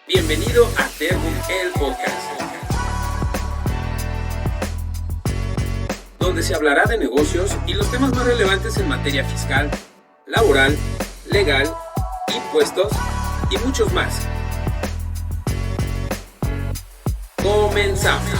Bienvenido a Tergum, el podcast, donde se hablará de negocios y los temas más relevantes en materia fiscal, laboral, legal, impuestos y muchos más. Comenzamos.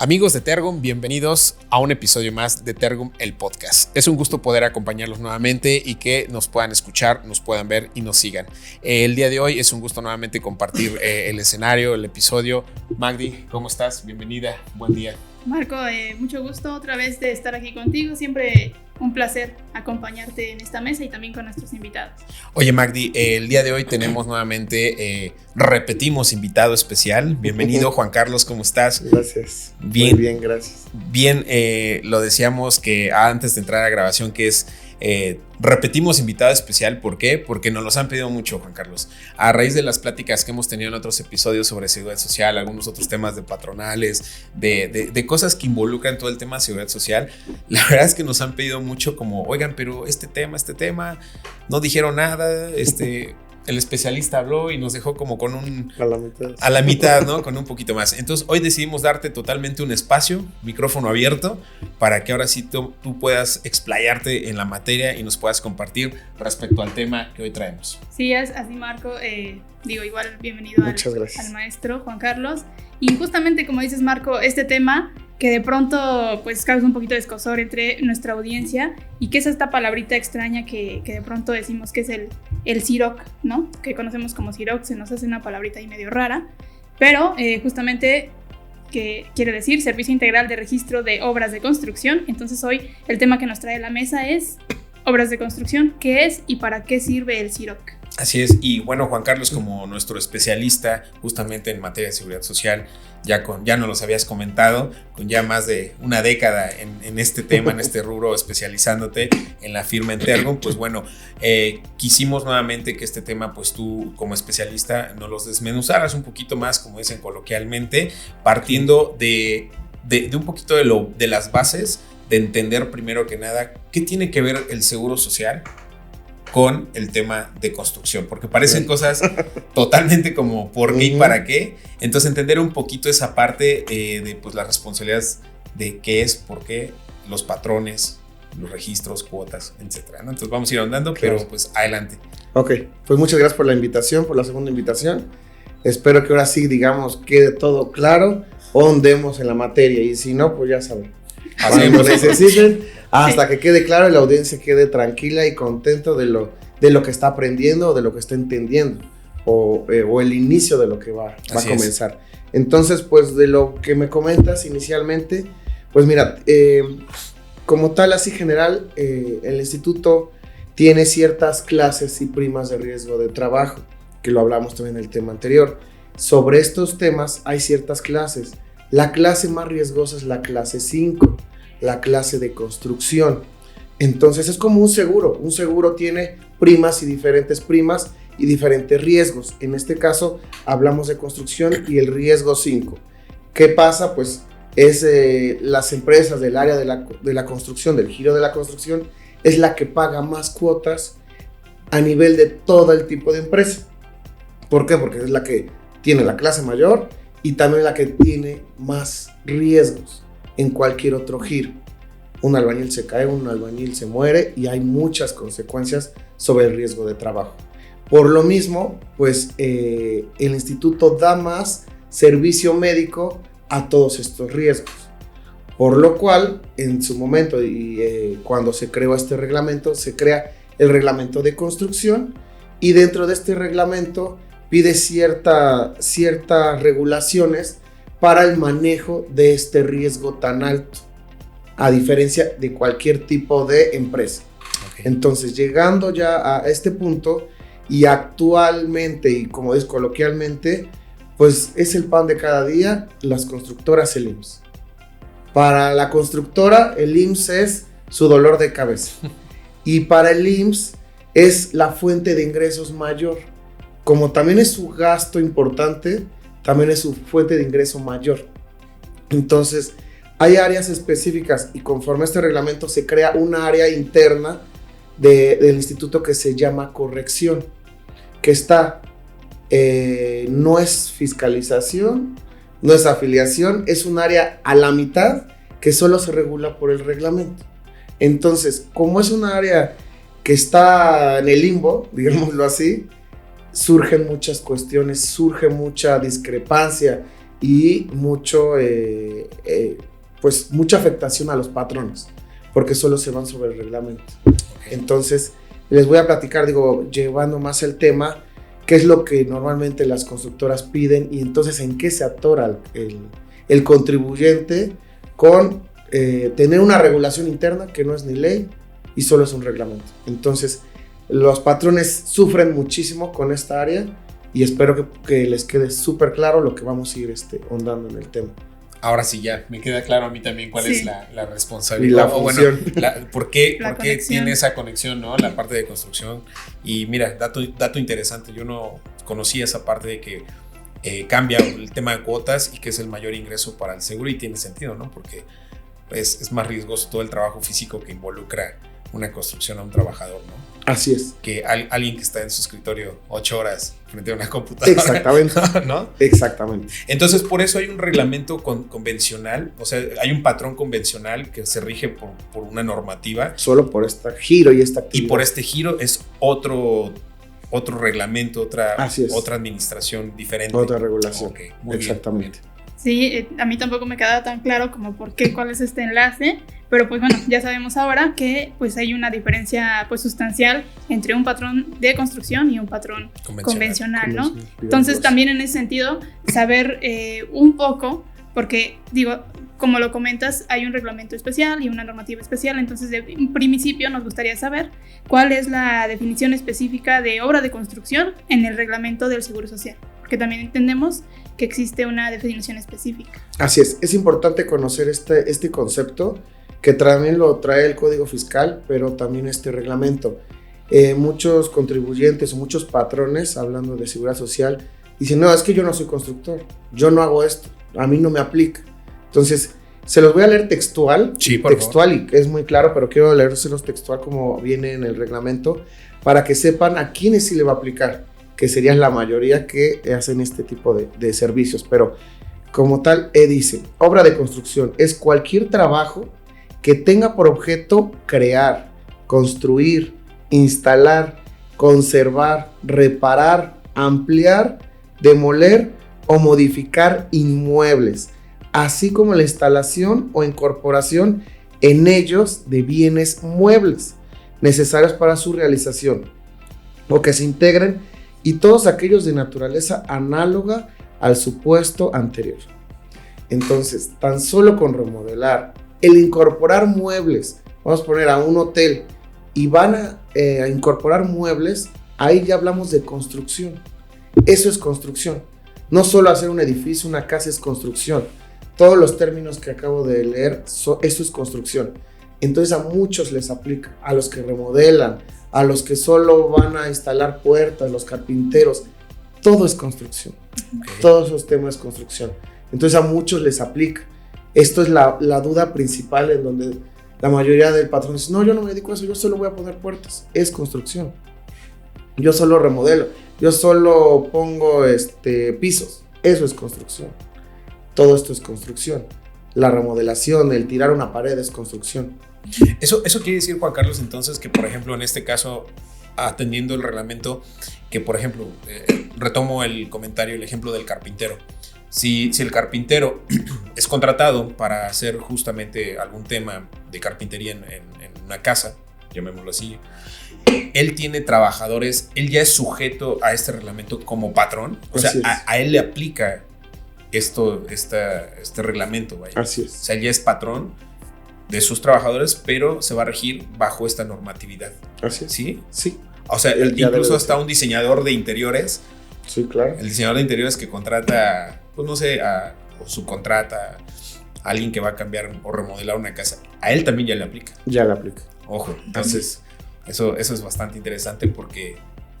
Amigos de Tergum, bienvenidos a un episodio más de Tergum, el podcast. Es un gusto poder acompañarlos nuevamente y que nos puedan escuchar, nos puedan ver y nos sigan. El día de hoy es un gusto nuevamente compartir el escenario, el episodio. Magdi, ¿cómo estás? Bienvenida, buen día. Marco, mucho gusto otra vez de estar aquí contigo. Siempre un placer acompañarte en esta mesa y también con nuestros invitados. Oye, Magdi, el día de hoy tenemos nuevamente, repetimos invitado especial. Bienvenido, Juan Carlos, ¿cómo estás? Gracias. Bien. Muy bien, gracias. Bien, lo decíamos que antes de entrar a grabación, que es repetimos invitado especial. ¿Por qué? Porque nos los han pedido mucho, Juan Carlos. A raíz de las pláticas que hemos tenido en otros episodios sobre seguridad social, algunos otros temas de patronales, de cosas que involucran todo el tema de seguridad social, la verdad es que nos han pedido mucho como, oigan, pero este tema, no dijeron nada, el especialista habló y nos dejó como con a la mitad, ¿no? Con un poquito más. Entonces hoy decidimos darte totalmente un espacio, micrófono abierto, para que ahora sí tú puedas explayarte en la materia y nos puedas compartir respecto al tema que hoy traemos. Sí, así Marco, igual bienvenido al maestro Juan Carlos. Y justamente como dices, Marco, este tema que de pronto pues causa un poquito de escozor entre nuestra audiencia y que es esta palabrita extraña que de pronto decimos que es el CIROC, ¿no? Que conocemos como CIROC, se nos hace una palabrita ahí medio rara, pero justamente que quiere decir Servicio Integral de Registro de Obras de Construcción. Entonces hoy el tema que nos trae a la mesa es obras de construcción, ¿qué es y para qué sirve el CIROC? Así es, y bueno, Juan Carlos, como nuestro especialista justamente en materia de seguridad social, ya nos los habías comentado, con ya más de una década en este tema, en este rubro, especializándote en la firma en Tergum, pues bueno, quisimos nuevamente que este tema, pues tú como especialista nos los desmenuzaras un poquito más, como dicen coloquialmente, partiendo de un poquito de las bases, de entender primero que nada qué tiene que ver el seguro social con el tema de construcción, porque parecen cosas totalmente como por qué y para qué. Entonces entender un poquito esa parte de pues las responsabilidades de qué es, por qué, los patrones, los registros, cuotas, etcétera, ¿no? Entonces vamos a ir ahondando, claro. Pero pues adelante. Ok, pues muchas gracias por la invitación, por la segunda invitación. Espero que ahora sí, digamos, quede todo claro, ondemos en la materia, y si no, pues ya saben. Cuando necesiten, hasta que quede claro y la audiencia quede tranquila y contento de lo que está aprendiendo o de lo que está entendiendo o el inicio de lo que va a comenzar. Entonces, pues de lo que me comentas inicialmente, pues mira, como tal, así general, el instituto tiene ciertas clases y primas de riesgo de trabajo, que lo hablamos también en el tema anterior. Sobre estos temas hay ciertas clases. La clase más riesgosa es la clase 5, la clase de construcción. Entonces es como un seguro tiene primas y diferentes riesgos. En este caso hablamos de construcción y el riesgo 5. ¿Qué pasa? Pues es las empresas del área de la construcción, del giro de la construcción, es la que paga más cuotas a nivel de todo el tipo de empresa. ¿Por qué? Porque es la que tiene la clase mayor y también la que tiene más riesgos en cualquier otro giro. Un albañil se cae, un albañil se muere y hay muchas consecuencias sobre el riesgo de trabajo. Por lo mismo, pues el instituto da más servicio médico a todos estos riesgos. Por lo cual, en su momento y cuando se creó este reglamento, se crea el reglamento de construcción y dentro de este reglamento pide ciertas regulaciones para el manejo de este riesgo tan alto, a diferencia de cualquier tipo de empresa. Okay. Entonces, llegando ya a este punto, y actualmente, y como es coloquialmente, pues es el pan de cada día, las constructoras, el IMSS. Para la constructora, el IMSS es su dolor de cabeza. Y para el IMSS es la fuente de ingresos mayor. Como también es su gasto importante, también es su fuente de ingreso mayor. Entonces, hay áreas específicas y conforme a este reglamento se crea una área interna del instituto que se llama corrección. que está, no es fiscalización, no es afiliación, es un área a la mitad que solo se regula por el reglamento. Entonces, como es un área que está en el limbo, digámoslo así, surgen muchas cuestiones, surge mucha discrepancia y pues mucha afectación a los patrones, porque solo se van sobre el reglamento. Entonces, les voy a platicar, llevando más el tema, qué es lo que normalmente las constructoras piden y entonces en qué se atora el contribuyente con tener una regulación interna que no es ni ley y solo es un reglamento. Entonces, los patrones sufren muchísimo con esta área y espero que les quede súper claro lo que vamos a ir ahondando en el tema. Ahora sí, ya me queda claro a mí también cuál es la responsabilidad. Y la función. ¿Por qué tiene esa conexión, ¿no? La parte de construcción. Y mira, dato interesante, yo no conocía esa parte de que cambia el tema de cuotas y que es el mayor ingreso para el seguro y tiene sentido, ¿no? Porque es más riesgoso todo el trabajo físico que involucra una construcción a un trabajador, ¿no? Así es. Que alguien que está en su escritorio 8 horas frente a una computadora. Exactamente. ¿No? Exactamente. Entonces, por eso hay un reglamento convencional, o sea, hay un patrón convencional que se rige por una normativa. Solo por este giro y esta actividad. Y por este giro es otro reglamento, otra administración diferente. Otra regulación. Okay, muy exactamente. Bien. Sí, a mí tampoco me queda tan claro como cuál es este enlace, pero pues bueno, ya sabemos ahora que pues hay una diferencia pues sustancial entre un patrón de construcción y un patrón convencional, ¿no? Entonces también en ese sentido saber un poco, porque como lo comentas, hay un reglamento especial y una normativa especial, entonces de principio nos gustaría saber cuál es la definición específica de obra de construcción en el reglamento del Seguro Social, porque también entendemos que existe una definición específica. Así es importante conocer este concepto que también lo trae el Código Fiscal, pero también este reglamento. Muchos contribuyentes o muchos patrones, hablando de seguridad social, dicen, no, es que yo no soy constructor, yo no hago esto, a mí no me aplica. Entonces, se los voy a leer textual, sí, textual y es muy claro, pero quiero leérselos textual como viene en el reglamento, para que sepan a quiénes sí le va a aplicar, que serían la mayoría que hacen este tipo de servicios. Pero como tal, dice, obra de construcción es cualquier trabajo que tenga por objeto crear, construir, instalar, conservar, reparar, ampliar, demoler o modificar inmuebles, así como la instalación o incorporación en ellos de bienes muebles necesarios para su realización o que se integren, y todos aquellos de naturaleza análoga al supuesto anterior. Entonces, tan solo con remodelar, el incorporar muebles, vamos a poner a un hotel y van a incorporar muebles, ahí ya hablamos de construcción. Eso es construcción. No solo hacer un edificio, una casa es construcción. Todos los términos que acabo de leer, eso es construcción. Entonces a muchos les aplica, a los que remodelan, a los que solo van a instalar puertas, los carpinteros, todo es construcción. Okay. Todos esos temas es construcción. Entonces a muchos les aplica. Esto es la duda principal en donde la mayoría del patrón dice, no, yo no me dedico a eso, yo solo voy a poner puertas. Es construcción. Yo solo remodelo, yo solo pongo pisos. Eso es construcción. Todo esto es construcción. La remodelación, el tirar una pared es construcción. Eso quiere decir, Juan Carlos, entonces, que por ejemplo en este caso, atendiendo el reglamento, que por ejemplo, retomo el comentario, el ejemplo del carpintero. Si el carpintero es contratado para hacer justamente algún tema de carpintería en una casa, llamémoslo así, él tiene trabajadores, él ya es sujeto a este reglamento como patrón, o sea, a él le aplica este reglamento, vaya. Así es. O sea, él ya es patrón de sus trabajadores, pero se va a regir bajo esta normatividad. Así es. ¿Sí? Sí. O sea, incluso hasta un diseñador de interiores. Sí, claro. El diseñador de interiores que contrata, pues no sé, o subcontrata a alguien que va a cambiar o remodelar una casa, a él también ya le aplica. Ya le aplica. Ojo, entonces eso es bastante interesante porque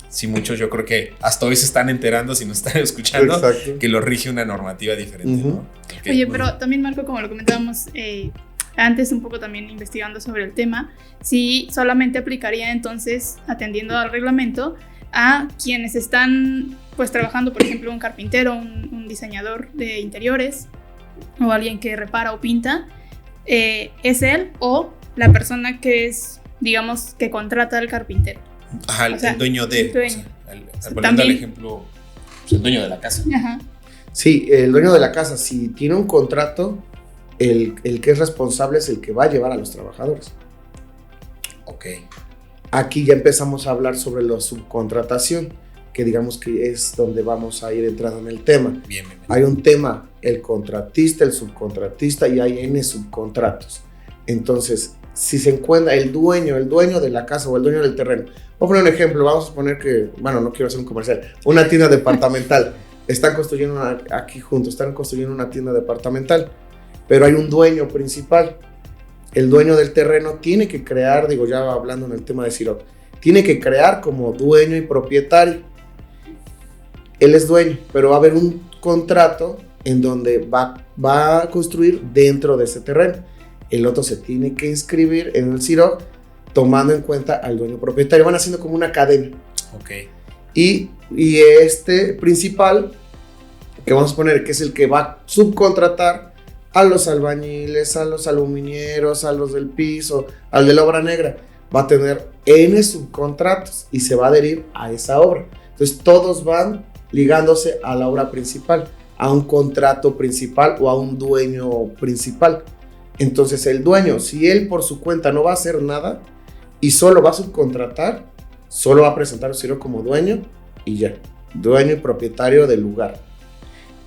sí, muchos yo creo que hasta hoy se están enterando, si nos están escuchando, exacto, que lo rige una normativa diferente, ¿no? Okay, oye, pero también, Marco, como lo comentábamos antes, un poco también investigando sobre el tema, si solamente aplicaría entonces, atendiendo al reglamento, a quienes están pues trabajando, por ejemplo, un carpintero, un diseñador de interiores o alguien que repara o pinta, es él o la persona que es, digamos, que contrata al carpintero. Ajá, el dueño de... El dueño. Volviendo al ejemplo, pues el dueño de la casa. Ajá. Sí, el dueño de la casa, si tiene un contrato, el que es responsable es el que va a llevar a los trabajadores. Ok. Aquí ya empezamos a hablar sobre la subcontratación, que digamos que es donde vamos a ir entrando en el tema. Bien. Hay un tema, el contratista, el subcontratista, y hay N subcontratos. Entonces, si se encuentra el dueño de la casa o el dueño del terreno, voy a poner un ejemplo, vamos a suponer que, bueno, no quiero hacer un comercial, una tienda departamental, están construyendo una tienda departamental, pero hay un dueño principal. El dueño del terreno tiene que crear, digo ya hablando en el tema de Siroc, tiene que crear como dueño y propietario. Él es dueño, pero va a haber un contrato en donde va a construir dentro de ese terreno. El otro se tiene que inscribir en el Siroc tomando en cuenta al dueño propietario. Van haciendo como una cadena. Ok. Y este principal, que vamos a poner que es el que va a subcontratar a los albañiles, a los aluminieros, a los del piso, al de la obra negra, va a tener N subcontratos y se va a adherir a esa obra. Entonces todos van ligándose a la obra principal, a un contrato principal o a un dueño principal. Entonces el dueño, si él por su cuenta no va a hacer nada y solo va a subcontratar, solo va a presentar a Siroc como dueño y ya, dueño y propietario del lugar.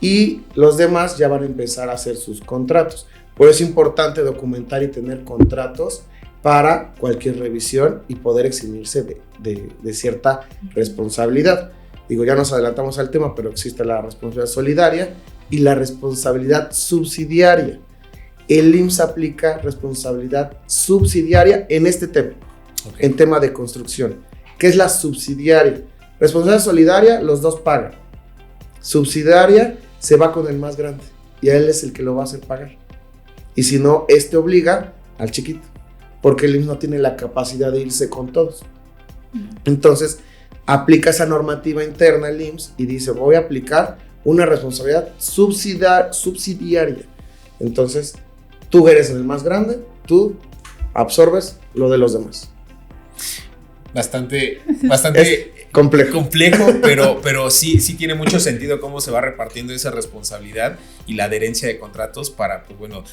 Y los demás ya van a empezar a hacer sus contratos. Por eso es importante documentar y tener contratos para cualquier revisión y poder eximirse de cierta responsabilidad. Digo, ya nos adelantamos al tema, pero existe la responsabilidad solidaria y la responsabilidad subsidiaria. El IMSS aplica responsabilidad subsidiaria en este tema, en tema de construcción. ¿Qué es la subsidiaria? Responsabilidad solidaria, los dos pagan. Subsidiaria, se va con el más grande y a él es el que lo va a hacer pagar. Y si no, obliga al chiquito, porque el IMSS no tiene la capacidad de irse con todos. Entonces, aplica esa normativa interna el IMSS y dice, voy a aplicar una responsabilidad subsidiaria. Entonces, tú eres el más grande, tú absorbes lo de los demás. Bastante complejo, pero sí tiene mucho sentido cómo se va repartiendo esa responsabilidad y la adherencia de contratos para, pues bueno,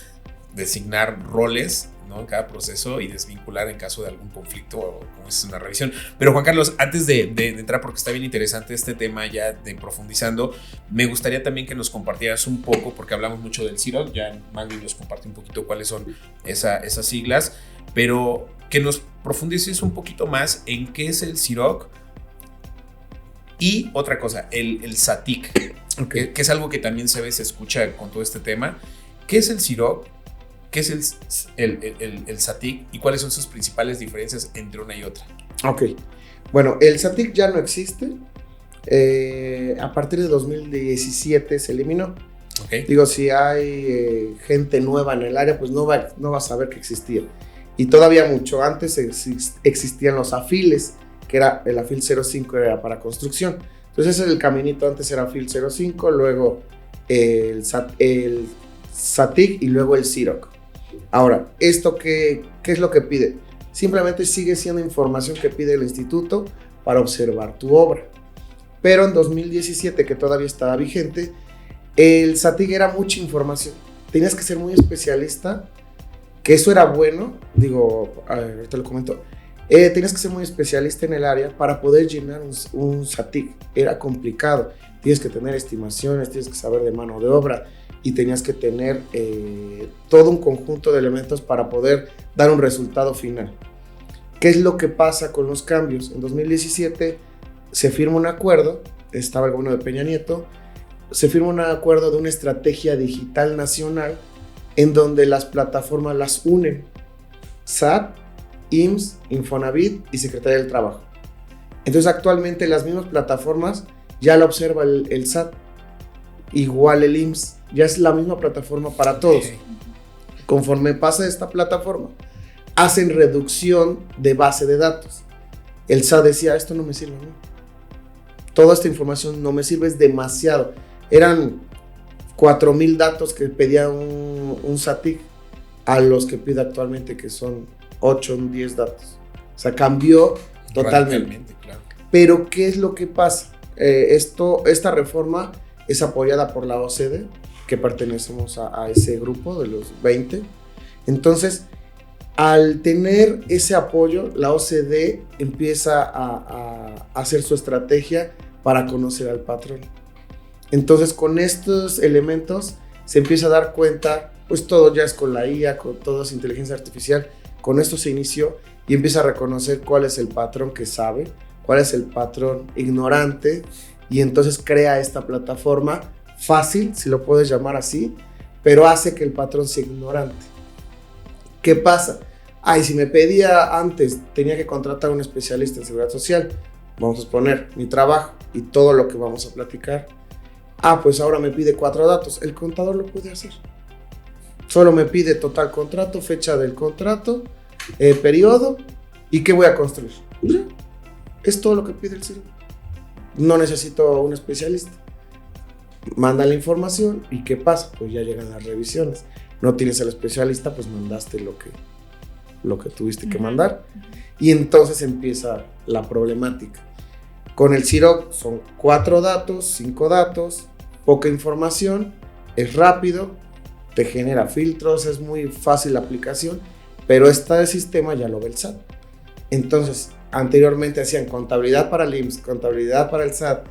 designar roles, ¿no?, en cada proceso y desvincular en caso de algún conflicto o como es una revisión. Pero Juan Carlos, antes de entrar, porque está bien interesante este tema ya de profundizando, me gustaría también que nos compartieras un poco, porque hablamos mucho del Siroc, ya Magdi nos compartió un poquito cuáles son esas siglas, pero que nos profundices un poquito más en qué es el Siroc y otra cosa, el SATIC, que es algo que también se escucha con todo este tema. ¿Qué es el Siroc? ¿Qué es el SATIC? ¿Y cuáles son sus principales diferencias entre una y otra? Ok, bueno, el SATIC ya no existe. A partir de 2017 se eliminó. Okay. Digo, si hay gente nueva en el área, pues no va a saber que existía. Y todavía mucho antes existían los afiles, que era el afil 05 era para construcción. Entonces ese es el caminito, antes era afil 05, luego el SATIC y luego el Siroc. Ahora, ¿esto qué es lo que pide? Simplemente sigue siendo información que pide el instituto para observar tu obra. Pero en 2017, que todavía estaba vigente, el SATIC era mucha información. Tenías que ser muy especialista, que eso era bueno. Digo, ahorita lo comento. Tenías que ser muy especialista en el área para poder llenar un SATIC. Era complicado. Tienes que tener estimaciones, tienes que saber de mano de obra y tenías que tener todo un conjunto de elementos para poder dar un resultado final. ¿Qué es lo que pasa con los cambios? En 2017 se firma un acuerdo, estaba el gobierno de Peña Nieto, se firma un acuerdo de una estrategia digital nacional en donde las plataformas las unen, SAT, IMSS, Infonavit y Secretaría del Trabajo. Entonces actualmente las mismas plataformas ya la observa el SAT, igual el IMSS, ya es la misma plataforma para todos. Okay. Conforme pasa esta plataforma, hacen reducción de base de datos. El SAT decía, esto no me sirve, ¿no? toda esta información no me sirve, es demasiado. Eran 4,000 datos que pedía un SATIC a los que pide actualmente, que son 8 o 10 datos. O sea, cambió totalmente. Claro. Pero, ¿qué es lo que pasa? Esta reforma es apoyada por la OCDE, que pertenecemos a ese grupo de los 20. Entonces, al tener ese apoyo, la OCDE empieza a hacer su estrategia para conocer al patrón. Entonces, con estos elementos se empieza a dar cuenta, pues todo ya es con la IA, con todo es inteligencia artificial. Con esto se inició y empieza a reconocer cuál es el patrón que sabe, cuál es el patrón ignorante, y entonces crea esta plataforma fácil, si lo puedes llamar así, pero hace que el patrón sea ignorante. ¿Qué pasa? Si me pedía antes, tenía que contratar a un especialista en seguridad social, vamos a exponer mi trabajo y todo lo que vamos a platicar. Pues ahora me pide 4 datos, el contador lo puede hacer. Solo me pide total contrato, fecha del contrato, periodo y qué voy a construir. ¿Ya? Es todo lo que pide el CIROC. No necesito un especialista. Manda la información y ¿qué pasa? Pues ya llegan las revisiones. No tienes al especialista, pues mandaste lo que tuviste que mandar. Y entonces empieza la problemática. Con el CIROC son 4 datos, 5 datos, poca información, es rápido, te genera filtros, es muy fácil la aplicación, pero este sistema ya lo ve el SAT. Entonces, anteriormente hacían contabilidad para el IMSS, contabilidad para el SAT,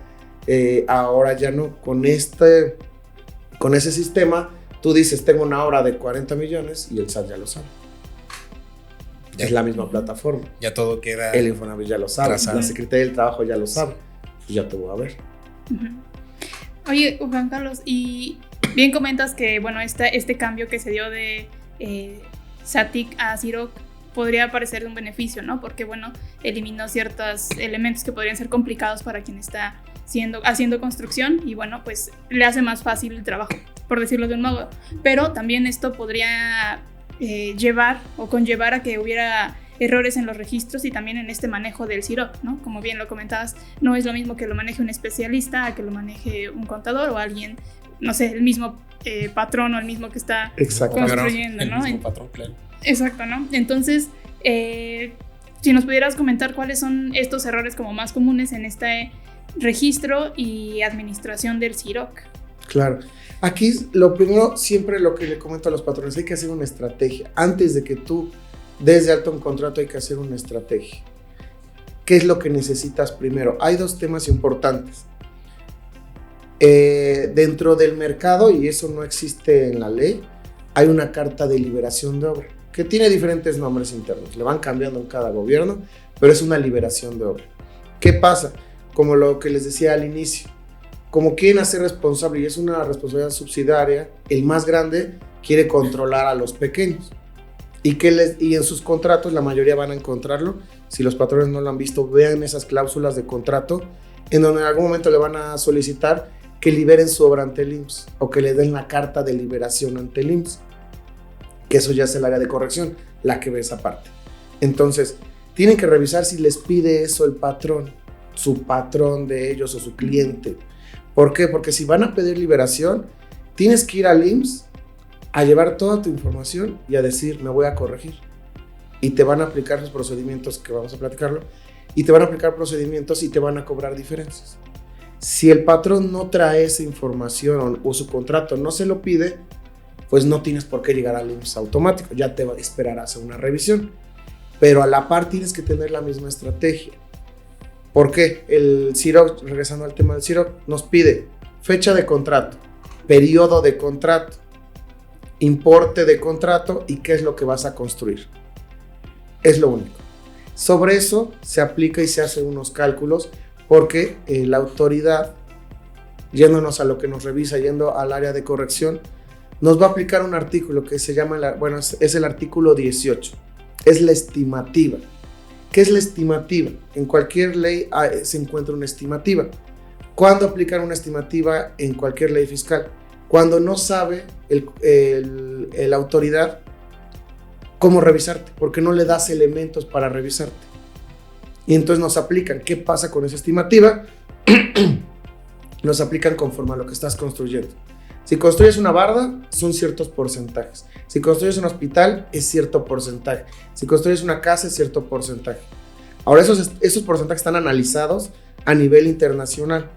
ahora ya no. Con ese sistema, tú dices, tengo una obra de 40 millones y el SAT ya lo sabe. Ya. Es la misma plataforma. Ya todo queda... El Infonavit ya lo sabe, trazado. La Secretaría del Trabajo ya lo sabe. Pues ya te voy a ver. Oye, Juan Carlos, y bien comentas que, bueno, este cambio que se dio de SATIC a CIROC podría parecer un beneficio, ¿no? Porque, bueno, eliminó ciertos elementos que podrían ser complicados para quien está haciendo construcción y, bueno, pues le hace más fácil el trabajo, por decirlo de un modo. Pero también esto podría llevar o conllevar a que hubiera errores en los registros y también en este manejo del CIROC, ¿no? Como bien lo comentabas, no es lo mismo que lo maneje un especialista a que lo maneje un contador o alguien, no sé, el mismo patrón o el mismo que está construyendo, ¿no? El mismo patrón, claro. Exacto, ¿no? Entonces, si nos pudieras comentar cuáles son estos errores como más comunes en este registro y administración del CIROC. Claro. Aquí lo primero, siempre lo que le comento a los patrones, hay que hacer una estrategia. Antes de que tú des de alta un contrato hay que hacer una estrategia. ¿Qué es lo que necesitas primero? Hay 2 temas importantes. Dentro del mercado, y eso no existe en la ley, hay una carta de liberación de obra, que tiene diferentes nombres internos, le van cambiando en cada gobierno, pero es una liberación de obra. ¿Qué pasa? Como lo que les decía al inicio, como quieren hacer responsable y es una responsabilidad subsidiaria, el más grande quiere controlar a los pequeños. Y en sus contratos, la mayoría van a encontrarlo. Si los patrones no lo han visto, vean esas cláusulas de contrato, en donde en algún momento le van a solicitar que liberen su obra ante el IMSS o que le den la carta de liberación ante el IMSS, que eso ya es el área de corrección, la que ve esa parte. Entonces, tienen que revisar si les pide eso el patrón, su patrón de ellos o su cliente. ¿Por qué? Porque si van a pedir liberación, tienes que ir al IMSS a llevar toda tu información y a decir, me voy a corregir. Y te van a aplicar los procedimientos que vamos a platicarlo, y te van a aplicar procedimientos y te van a cobrar diferencias. Si el patrón no trae esa información o su contrato no se lo pide, pues no tienes por qué llegar al IMSS automático, ya te va a esperar a hacer una revisión. Pero a la par tienes que tener la misma estrategia. ¿Por qué? El CIROC, regresando al tema del CIROC, nos pide fecha de contrato, periodo de contrato, importe de contrato y qué es lo que vas a construir. Es lo único. Sobre eso se aplica y se hacen unos cálculos porque la autoridad, yéndonos a lo que nos revisa, yendo al área de corrección, nos va a aplicar un artículo que se llama, es el artículo 18, es la estimativa. ¿Qué es la estimativa? En cualquier ley se encuentra una estimativa. ¿Cuándo aplicar una estimativa en cualquier ley fiscal? Cuando no sabe la autoridad cómo revisarte, porque no le das elementos para revisarte. Y entonces nos aplican. ¿Qué pasa con esa estimativa? nos aplican conforme a lo que estás construyendo. Si construyes una barda, son ciertos porcentajes. Si construyes un hospital, es cierto porcentaje. Si construyes una casa, es cierto porcentaje. Ahora, esos porcentajes están analizados a nivel internacional.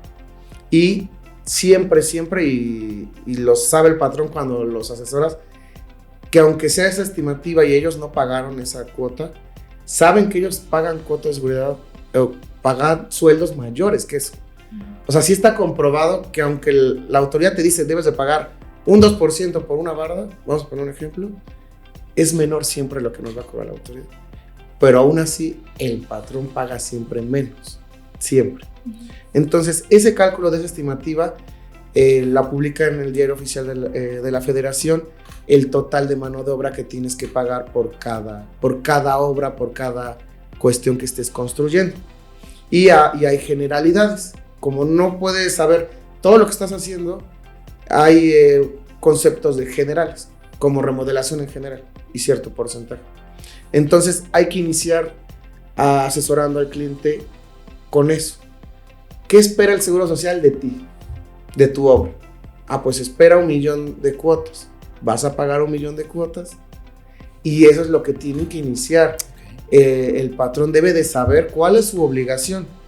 Y siempre, y lo sabe el patrón cuando los asesoras, que aunque sea esa estimativa y ellos no pagaron esa cuota, saben que ellos pagan cuota de seguridad o pagan sueldos mayores que eso. O sea, sí está comprobado que aunque la autoridad te dice debes de pagar un 2% por una barda, vamos a poner un ejemplo, es menor siempre lo que nos va a cobrar la autoridad. Pero aún así, el patrón paga siempre menos, siempre. Entonces, ese cálculo de esa estimativa la publica en el diario oficial de la Federación, el total de mano de obra que tienes que pagar por cada obra, por cada cuestión que estés construyendo. Y hay generalidades. Como no puedes saber todo lo que estás haciendo, hay conceptos de generales, como remodelación en general y cierto porcentaje. Entonces hay que iniciar asesorando al cliente con eso. ¿Qué espera el Seguro Social de ti, de tu obra? Pues espera 1 millón de cuotas. ¿Vas a pagar 1 millón de cuotas? Y eso es lo que tienen que iniciar. El patrón debe de saber cuál es su obligación.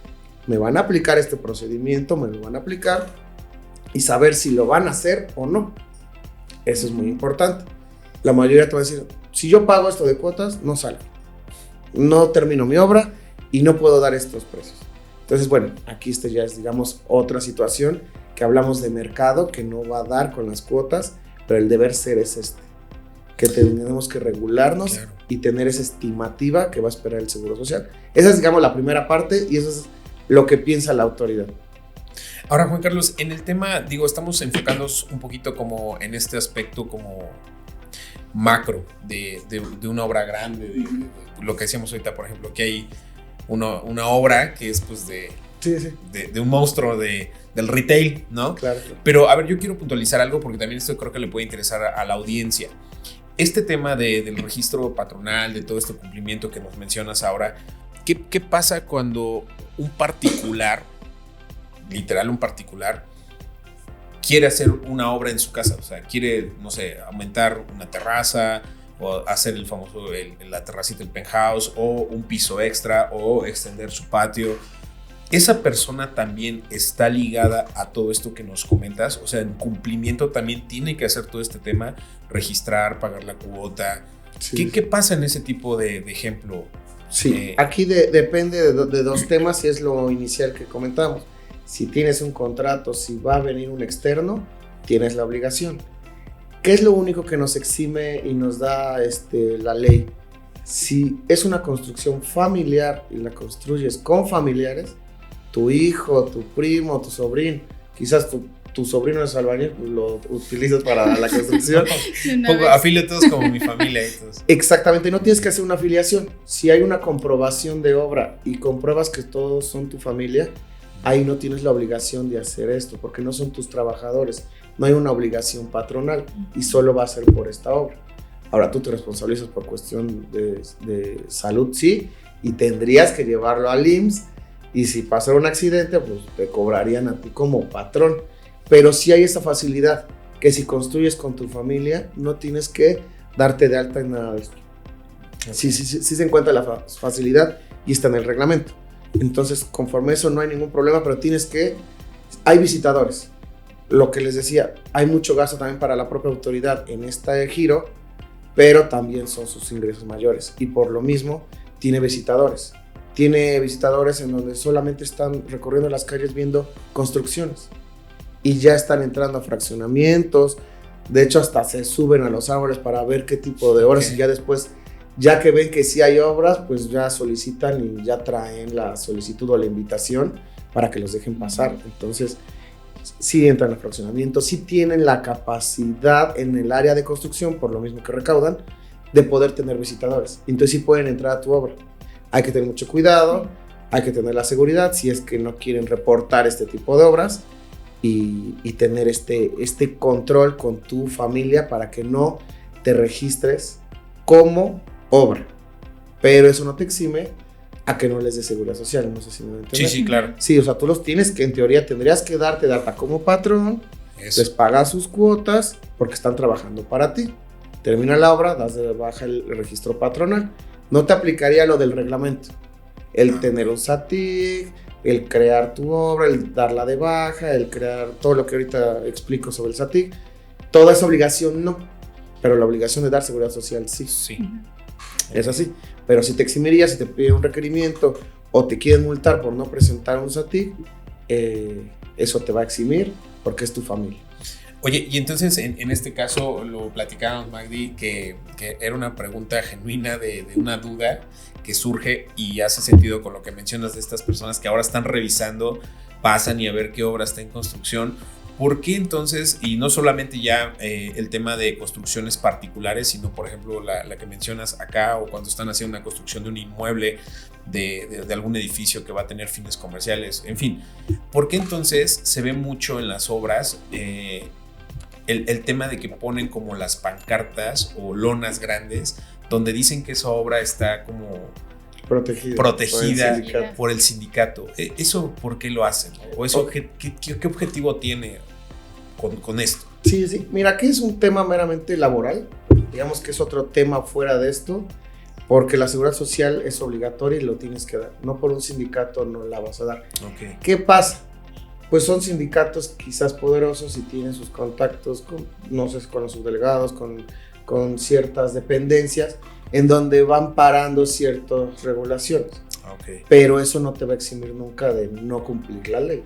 Me van a aplicar este procedimiento, me lo van a aplicar y saber si lo van a hacer o no. Eso es muy importante. La mayoría te va a decir, si yo pago esto de cuotas, no salgo. No termino mi obra y no puedo dar estos precios. Entonces, bueno, aquí ya es, digamos, otra situación que hablamos de mercado que no va a dar con las cuotas, pero el deber ser es que tenemos que regularnos, claro, y tener esa estimativa que va a esperar el Seguro Social. Esa es, digamos, la primera parte y eso es lo que piensa la autoridad. Ahora, Juan Carlos, en el tema, estamos enfocándonos un poquito como en este aspecto como macro de una obra grande, de lo que decíamos ahorita, por ejemplo, que hay una obra que es pues de un monstruo del retail, ¿no? Claro. Pero, a ver, yo quiero puntualizar algo porque también esto creo que le puede interesar a la audiencia. Este tema del registro patronal, de todo este cumplimiento que nos mencionas ahora, ¿qué pasa cuando un particular, literal un particular, quiere hacer una obra en su casa? O sea, quiere, no sé, aumentar una terraza o hacer el famoso, la terracita, el penthouse, o un piso extra, o extender su patio. ¿Esa persona también está ligada a todo esto que nos comentas? O sea, en cumplimiento también tiene que hacer todo este tema, registrar, pagar la cuota. Sí. ¿Qué pasa en ese tipo de ejemplo? Sí, aquí depende de dos temas y es lo inicial que comentamos. Si tienes un contrato, si va a venir un externo, tienes la obligación. ¿Qué es lo único que nos exime y nos da la ley? Si es una construcción familiar y la construyes con familiares, tu hijo, tu primo, tu sobrino, quizás tu sobrino es albañil, lo utilizas para la construcción. Afilio todos como mi familia. Entonces. Exactamente, no tienes que hacer una afiliación. Si hay una comprobación de obra y compruebas que todos son tu familia, ahí no tienes la obligación de hacer esto, porque no son tus trabajadores. No hay una obligación patronal y solo va a ser por esta obra. Ahora tú te responsabilizas por cuestión de salud, sí, y tendrías que llevarlo al IMSS, y si pasara un accidente, pues te cobrarían a ti como patrón. Pero sí hay esa facilidad, que si construyes con tu familia, no tienes que darte de alta en nada de esto. Sí se encuentra la facilidad y está en el reglamento. Entonces, conforme eso no hay ningún problema, pero hay visitadores. Lo que les decía, hay mucho gasto también para la propia autoridad en este giro, pero también son sus ingresos mayores. Y por lo mismo, tiene visitadores. Tiene visitadores en donde solamente están recorriendo las calles viendo construcciones. Y ya están entrando a fraccionamientos. De hecho, hasta se suben a los árboles para ver qué tipo de obras. Okay. Y ya después, ya que ven que sí hay obras, pues ya solicitan y ya traen la solicitud o la invitación para que los dejen pasar. Entonces, sí entran a fraccionamiento, sí tienen la capacidad en el área de construcción, por lo mismo que recaudan, de poder tener visitadores. Entonces, sí pueden entrar a tu obra. Hay que tener mucho cuidado, hay que tener la seguridad si es que no quieren reportar este tipo de obras y tener este control con tu familia para que no te registres como obra. Pero eso no te exime a que no les dé seguridad social, no sé si me van a entender. Sí, claro. Sí, o sea, tú los tienes que, en teoría, tendrías que darte de alta como patrón, les pagas sus cuotas, porque están trabajando para ti. Termina la obra, das de baja el registro patronal. No te aplicaría lo del reglamento. El tener un SATIC, el crear tu obra, el darla de baja, el crear todo lo que ahorita explico sobre el SATIC. Toda esa obligación no, pero la obligación de dar seguridad social sí. Sí. Es así. Pero si te eximiría, si te pide un requerimiento o te quieren multar por no presentar un SATIC, eso te va a eximir porque es tu familia. Oye, y entonces en este caso lo platicábamos, Magdi, que era una pregunta genuina de una duda que surge y hace sentido con lo que mencionas de estas personas que ahora están revisando, pasan y a ver qué obra está en construcción. ¿Por qué entonces, y no solamente ya el tema de construcciones particulares, sino por ejemplo la que mencionas acá o cuando están haciendo una construcción de un inmueble, de algún edificio que va a tener fines comerciales, en fin, ¿por qué entonces se ve mucho en las obras el tema de que ponen como las pancartas o lonas grandes donde dicen que esa obra está como protegida por el sindicato? ¿Eso por qué lo hacen? ¿O eso qué objetivo tiene con esto? Sí. Mira, aquí es un tema meramente laboral. Digamos que es otro tema fuera de esto, porque la seguridad social es obligatoria y lo tienes que dar. No por un sindicato no la vas a dar. Okay. ¿Qué pasa? Pues son sindicatos quizás poderosos y tienen sus contactos con, no sé, con los subdelegados, con ciertas dependencias en donde van parando ciertas regulaciones. Okay. Pero eso no te va a eximir nunca de no cumplir la ley.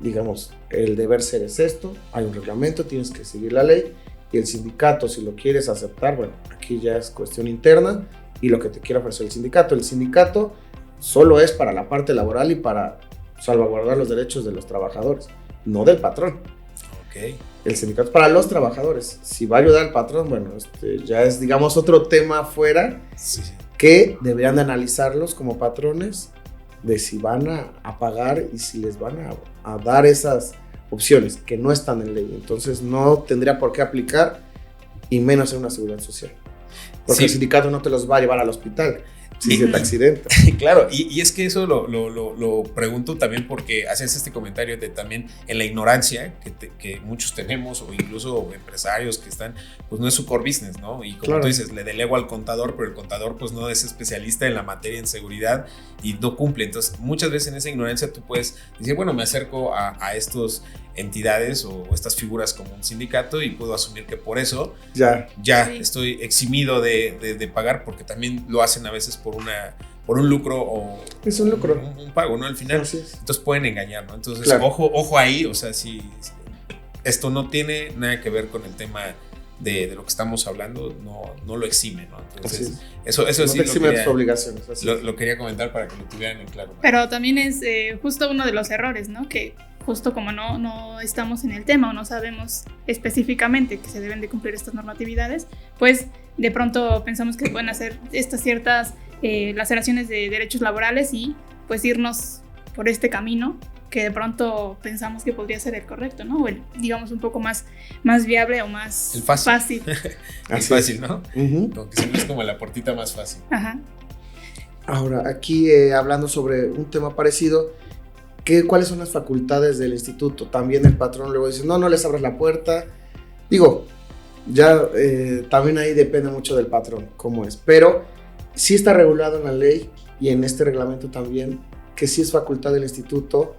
Digamos, el deber ser es esto, hay un reglamento, tienes que seguir la ley, y el sindicato, si lo quieres aceptar, bueno, aquí ya es cuestión interna y lo que te quiere ofrecer el sindicato. El sindicato solo es para la parte laboral y para salvaguardar los derechos de los trabajadores, no del patrón. Okay. El sindicato es para los trabajadores. Si va a ayudar al patrón, bueno, ya es, digamos, otro tema afuera, sí, que deberían de analizarlos como patrones, de si van a pagar y si les van a dar esas opciones que no están en ley. Entonces no tendría por qué aplicar, y menos en una seguridad social, porque el sindicato no te los va a llevar al hospital si se te accidenta. Claro, y es que eso lo pregunto también porque haces este comentario de también en la ignorancia que muchos tenemos, o incluso empresarios que están, pues no es su core business, ¿no? Y como tú dices, le delego al contador, pero el contador pues no es especialista en la materia en seguridad y no cumple. Entonces muchas veces en esa ignorancia tú puedes decir, bueno, me acerco a estos entidades o estas figuras como un sindicato y puedo asumir que por eso ya sí, estoy eximido de pagar, porque también lo hacen a veces por un lucro o es un lucro, un pago, ¿no? Al final, sí. Entonces pueden engañar, ¿no? Entonces ojo ahí, o sea, si esto no tiene nada que ver con el tema de lo que estamos hablando, no lo exime, ¿no? Entonces eso no sí te exime tus obligaciones, lo quería comentar para que lo tuvieran en claro. Pero también es justo uno de los errores, ¿no? Que justo como no estamos en el tema o no sabemos específicamente que se deben de cumplir estas normatividades, pues de pronto pensamos que pueden hacer estas ciertas laceraciones de derechos laborales y pues irnos por este camino que de pronto pensamos que podría ser el correcto, ¿no? O el, digamos, un poco más viable o más fácil. Es fácil, ¿no? Como que siempre es como la puertita más fácil. Ajá. Ahora, aquí hablando sobre un tema parecido, ¿cuáles son las facultades del instituto? También el patrón luego dice, no les abras la puerta. Digo, ya también ahí depende mucho del patrón, cómo es. Pero sí está regulado en la ley y en este reglamento también, que sí es facultad del instituto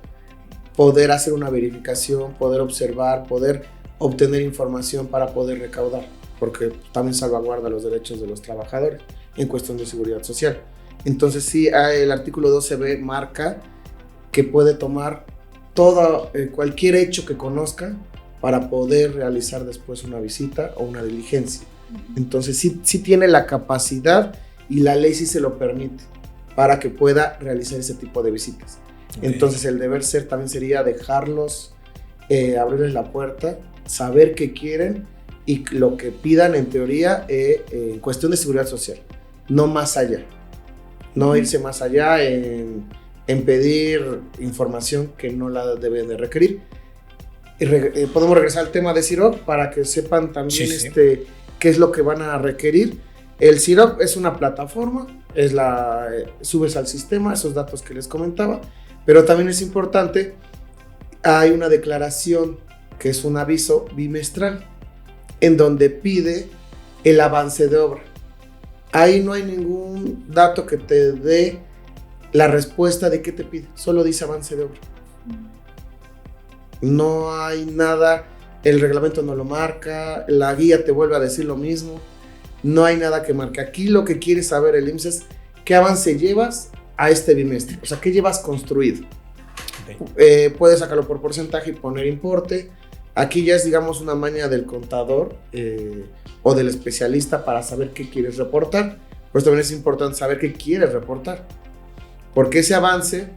poder hacer una verificación, poder observar, poder obtener información para poder recaudar, porque también salvaguarda los derechos de los trabajadores en cuestión de seguridad social. Entonces sí, el artículo 12b marca que puede tomar cualquier hecho que conozca para poder realizar después una visita o una diligencia. Entonces sí tiene la capacidad y la ley sí se lo permite para que pueda realizar ese tipo de visitas. Entonces el deber ser también sería dejarlos, abrirles la puerta, saber qué quieren y lo que pidan en teoría en cuestión de seguridad social, no más allá, no irse más allá en pedir información que no la deben de requerir. Podemos regresar al tema de CIROC para que sepan también qué es lo que van a requerir. El CIROC es una plataforma, subes al sistema esos datos que les comentaba, pero también es importante, hay una declaración que es un aviso bimestral, en donde pide el avance de obra. Ahí no hay ningún dato que te dé la respuesta de qué te pide, solo dice avance de obra. No hay nada, el reglamento no lo marca, la guía te vuelve a decir lo mismo, no hay nada que marque. Aquí lo que quiere saber el IMSS es qué avance llevas a este bimestre, o sea, qué llevas construido. Okay. Puedes sacarlo por porcentaje y poner importe. Aquí ya es, digamos, una maña del contador o del especialista para saber qué quieres reportar. Por eso también es importante saber qué quieres reportar. Porque ese avance,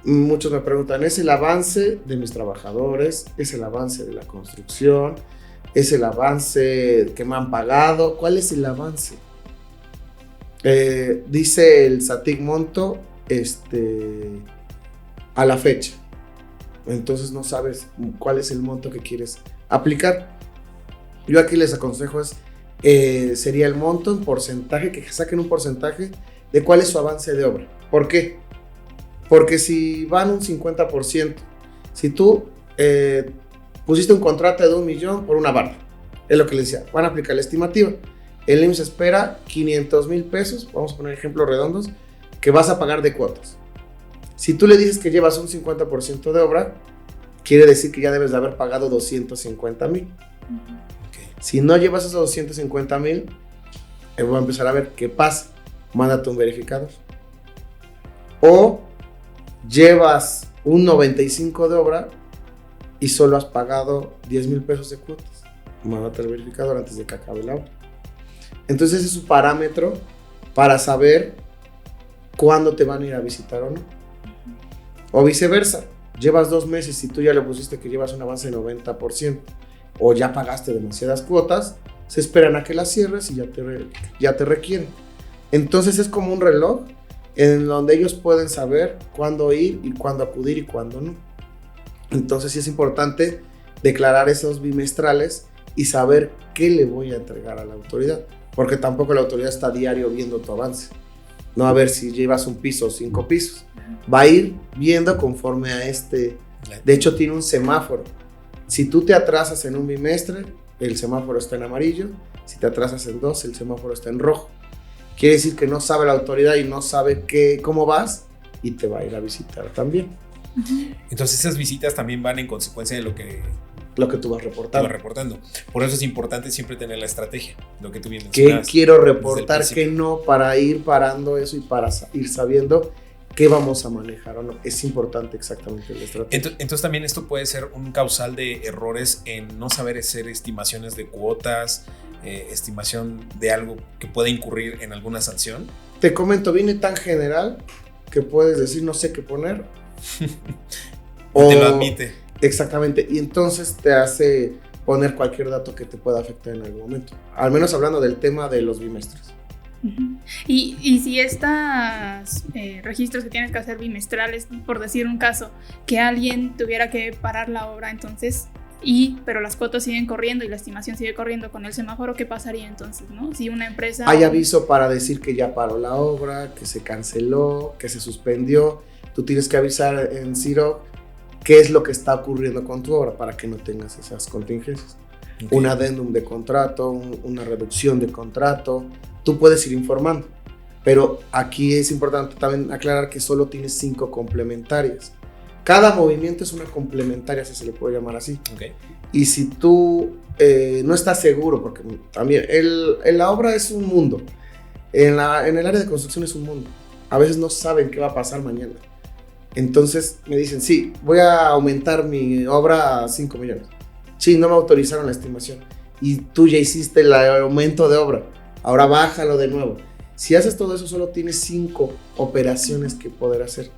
muchos me preguntan, ¿es el avance de mis trabajadores? ¿Es el avance de la construcción? ¿Es el avance que me han pagado? ¿Cuál es el avance? Dice el SATIC monto a la fecha. Entonces no sabes cuál es el monto que quieres aplicar. Yo aquí les aconsejo sería el monto en porcentaje, que saquen un porcentaje de cuál es su avance de obra. ¿Por qué? Porque si van un 50%, si tú pusiste un contrato de 1,000,000 por una barra, es lo que les decía, van a aplicar la estimativa. El IMSS espera 500,000 pesos, vamos a poner ejemplos redondos, que vas a pagar de cuotas. Si tú le dices que llevas un 50% de obra, quiere decir que ya debes de haber pagado 250,000. Okay. Si no llevas esos 250,000, voy a empezar a ver qué pasa. Mándate un verificador. O llevas un 95 de obra y solo has pagado 10,000 pesos de cuotas. Mándate el verificador antes de que acabe la obra. Entonces ese es su parámetro para saber cuándo te van a ir a visitar o no. O viceversa, llevas 2 meses y tú ya le pusiste que llevas un avance de 90% o ya pagaste demasiadas cuotas, se esperan a que las cierres y ya te requieren. Entonces es como un reloj en donde ellos pueden saber cuándo ir y cuándo acudir y cuándo no. Entonces sí es importante declarar esos bimestrales y saber qué le voy a entregar a la autoridad, porque tampoco la autoridad está a diario viendo tu avance. No a ver si llevas un piso o 5 pisos. Va a ir viendo conforme a De hecho, tiene un semáforo. Si tú te atrasas en un bimestre, el semáforo está en amarillo. Si te atrasas en 2, el semáforo está en rojo. Quiere decir que no sabe la autoridad y no sabe cómo vas y te va a ir a visitar también. Entonces esas visitas también van en consecuencia de lo que tú vas reportando. Por eso es importante siempre tener la estrategia, lo que tú bien mencionabas. ¿Qué quiero reportar, qué no? Para ir parando eso y para ir sabiendo qué vamos a manejar o no. Es importante exactamente la estrategia. Entonces también esto puede ser un causal de errores en no saber hacer estimaciones de cuotas, estimación de algo que puede incurrir en alguna sanción. Te comento, viene tan general que puedes decir no sé qué poner. O te lo admite. Exactamente, y entonces te hace poner cualquier dato que te pueda afectar en algún momento, al menos hablando del tema de los bimestres. Y si estos registros que tienes que hacer bimestrales, por decir un caso, que alguien tuviera que parar la obra entonces, pero las cuotas siguen corriendo y la estimación sigue corriendo con el semáforo, ¿qué pasaría entonces, no? Si una empresa... Hay aviso para decir que ya paró la obra, que se canceló, que se suspendió, tú tienes que avisar en CIROC qué es lo que está ocurriendo con tu obra para que no tengas esas contingencias. Okay. Un adendum de contrato, una reducción de contrato, tú puedes ir informando, pero aquí es importante también aclarar que solo tienes 5 complementarias. Cada movimiento es una complementaria, si se le puede llamar así. Okay. Y si tú no estás seguro, porque también la obra es un mundo, en el área de construcción es un mundo, a veces no saben qué va a pasar mañana. Entonces me dicen, sí, voy a aumentar mi obra a 5 millones. Sí, no me autorizaron la estimación. Y tú ya hiciste el aumento de obra. Ahora bájalo de nuevo. Si haces todo eso, solo tienes 5 operaciones que poder hacer.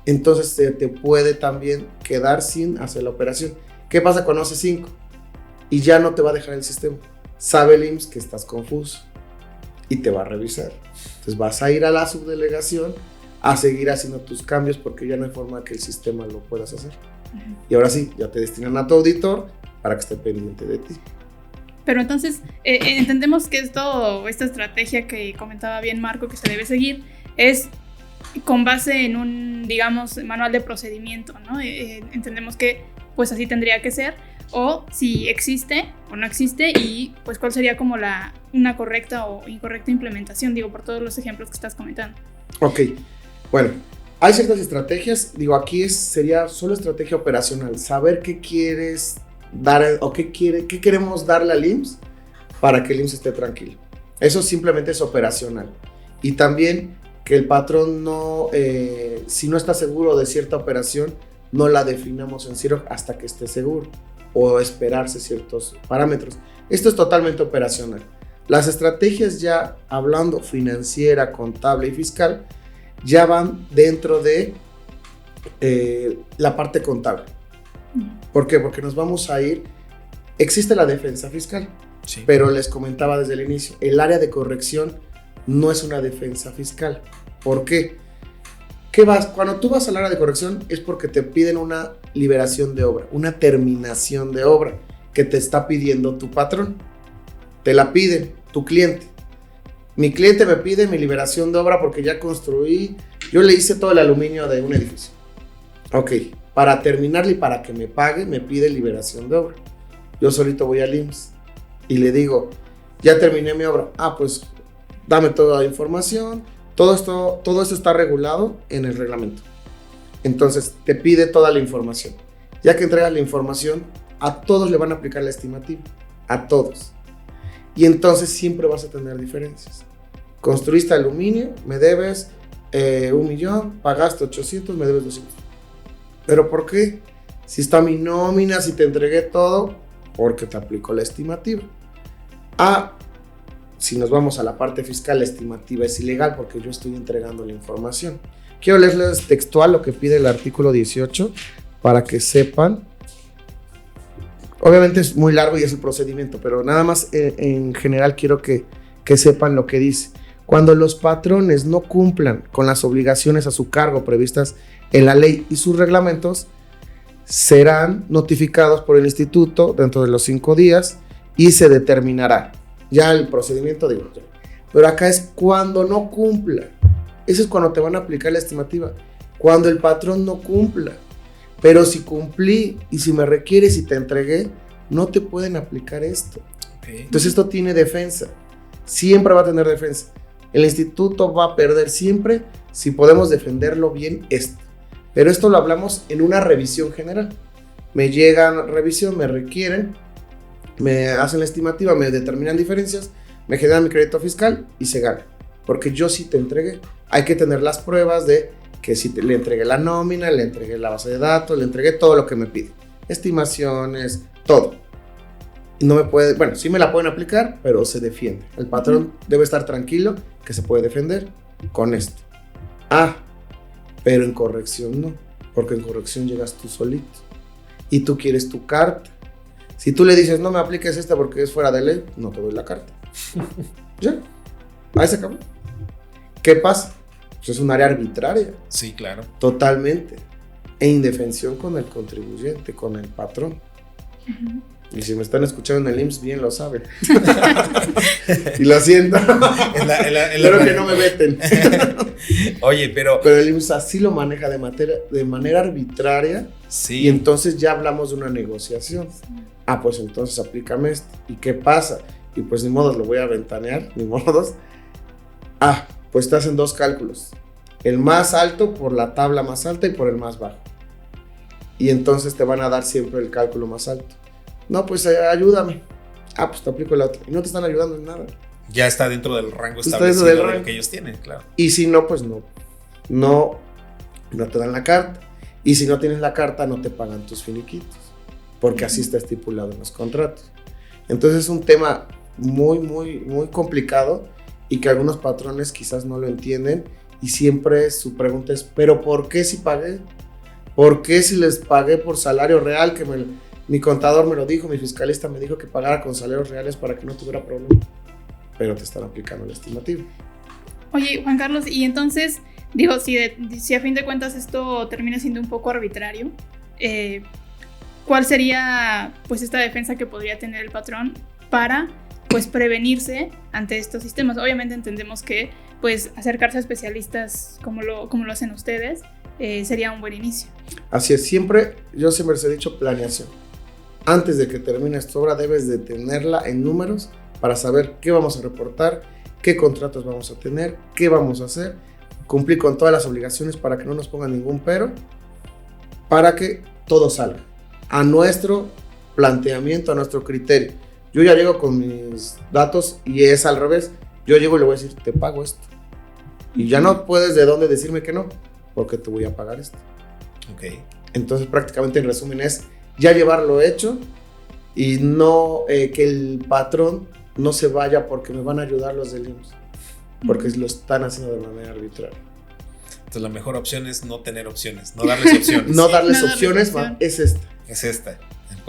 Entonces te puede también quedar sin hacer la operación. ¿Qué pasa cuando haces 5? Y ya no te va a dejar el sistema. Sabe el IMSS que estás confuso y te va a revisar. Entonces vas a ir a la subdelegación a seguir haciendo tus cambios porque ya no hay forma que el sistema lo puedas hacer. Y ahora sí, ya te destinan a tu auditor para que esté pendiente de ti. Pero entonces entendemos que esta estrategia que comentaba bien Marco que se debe seguir es con base en un, digamos, manual de procedimiento, ¿no? Entendemos que pues así tendría que ser, o si existe o no existe, y pues cuál sería como una correcta o incorrecta implementación, digo, por todos los ejemplos que estás comentando. Ok, bueno, hay ciertas estrategias, digo, aquí sería solo estrategia operacional, saber qué quieres dar o qué queremos darle al IMSS para que el IMSS esté tranquilo. Eso simplemente es operacional. Y también que el patrón no, si no está seguro de cierta operación, no la definamos en CIROC hasta que esté seguro, o esperarse ciertos parámetros. Esto es totalmente operacional. Las estrategias, ya hablando financiera, contable y fiscal, ya van dentro de la parte contable. ¿Por qué? Porque nos vamos a ir, existe la defensa fiscal, sí, pero les comentaba desde el inicio, el área de corrección no es una defensa fiscal. ¿Por qué? Cuando tú vas al área de corrección es porque te piden una liberación de obra, una terminación de obra que te está pidiendo tu patrón. Te la pide tu cliente. Mi cliente me pide mi liberación de obra porque ya construí, yo le hice todo el aluminio de un edificio. Ok, para terminarle y para que me pague, me pide liberación de obra. Yo solito voy al IMSS y le digo, ya terminé mi obra. Pues dame toda la información. Todo esto está regulado en el reglamento. Entonces, te pide toda la información. Ya que entregas la información, a todos le van a aplicar la estimativa. A todos. Y entonces siempre vas a tener diferencias. Construiste aluminio, me debes 1,000,000, pagaste 800, me debes 200. ¿Pero por qué? Si está mi nómina, si te entregué todo, porque te aplicó la estimativa. Si nos vamos a la parte fiscal, la estimativa es ilegal porque yo estoy entregando la información. Quiero leerles textual lo que pide el artículo 18 para que sepan. Obviamente es muy largo y es el procedimiento, pero nada más en general quiero que sepan lo que dice. Cuando los patrones no cumplan con las obligaciones a su cargo previstas en la ley y sus reglamentos, serán notificados por el instituto dentro de los 5 días y se determinará. Ya el procedimiento, digo, pero acá es cuando no cumpla. Eso es cuando te van a aplicar la estimativa. Cuando el patrón no cumpla. Pero si cumplí y si me requieres y te entregué, no te pueden aplicar esto. Okay. Entonces esto tiene defensa. Siempre va a tener defensa. El instituto va a perder siempre si podemos defenderlo bien esto. Pero esto lo hablamos en una revisión general. Me llegan revisión, me requieren, me hacen la estimativa, me determinan diferencias, me generan mi crédito fiscal y se gana. Porque yo sí te entregué. Hay que tener las pruebas de que si le entregué la nómina, le entregué la base de datos, le entregué todo lo que me pide. Estimaciones, todo. Y no me puede, bueno, sí me la pueden aplicar, pero se defiende. El patrón debe estar tranquilo que se puede defender con esto. Pero en corrección no, porque en corrección llegas tú solito. Y tú quieres tu carta. Si tú le dices, no me apliques esta porque es fuera de ley, no te doy la carta. Ya, ahí se acabó. ¿Qué pasa? Pues es un área arbitraria. Sí, claro. Totalmente. E indefensión con el contribuyente, con el patrón. Uh-huh. Y si me están escuchando en el IMSS, bien lo saben. Y lo siento. Espero que no me veten. Oye, pero el IMSS así lo maneja de manera arbitraria. Sí. Y entonces ya hablamos de una negociación. Pues entonces aplícame esto. ¿Y qué pasa? Y pues ni modo, lo voy a ventanear, ni modos. Pues te hacen 2 cálculos. El más alto por la tabla más alta y por el más bajo. Y entonces te van a dar siempre el cálculo más alto. No, pues ayúdame. Pues te aplico el otro. Y no te están ayudando en nada. Ya está dentro del rango establecido de lo que ellos tienen, claro. Y si no, pues no te dan la carta. Y si no tienes la carta, no te pagan tus finiquitos. Porque así está estipulado en los contratos. Entonces es un tema muy, muy, muy complicado y que algunos patrones quizás no lo entienden. Y siempre su pregunta es, ¿pero por qué si pagué? ¿Por qué si les pagué por salario real? Que mi contador me lo dijo, mi fiscalista me dijo que pagara con salarios reales para que no tuviera problema. Pero te están aplicando el estimativo. Oye, Juan Carlos, y entonces, digo, si a fin de cuentas esto termina siendo un poco arbitrario, ¿cuál sería pues esta defensa que podría tener el patrón para pues prevenirse ante estos sistemas. Obviamente entendemos que pues acercarse a especialistas como lo hacen ustedes sería un buen inicio. Así es, yo siempre les he dicho planeación. Antes de que termines tu obra debes de tenerla en números para saber qué vamos a reportar, qué contratos vamos a tener, qué vamos a hacer, cumplir con todas las obligaciones para que no nos pongan ningún pero, para que todo salga a nuestro planteamiento, a nuestro criterio. Yo ya llego con mis datos y es al revés. Yo llego y le voy a decir, te pago esto. Y ya no puedes de dónde decirme que no, porque te voy a pagar esto. Okay. Entonces prácticamente en resumen es ya llevarlo hecho y no que el patrón no se vaya porque me van a ayudar los del IMSS, porque lo están haciendo de manera arbitraria. Entonces la mejor opción es no tener opciones, no darles opciones. No darles opciones, es esta. Es esta.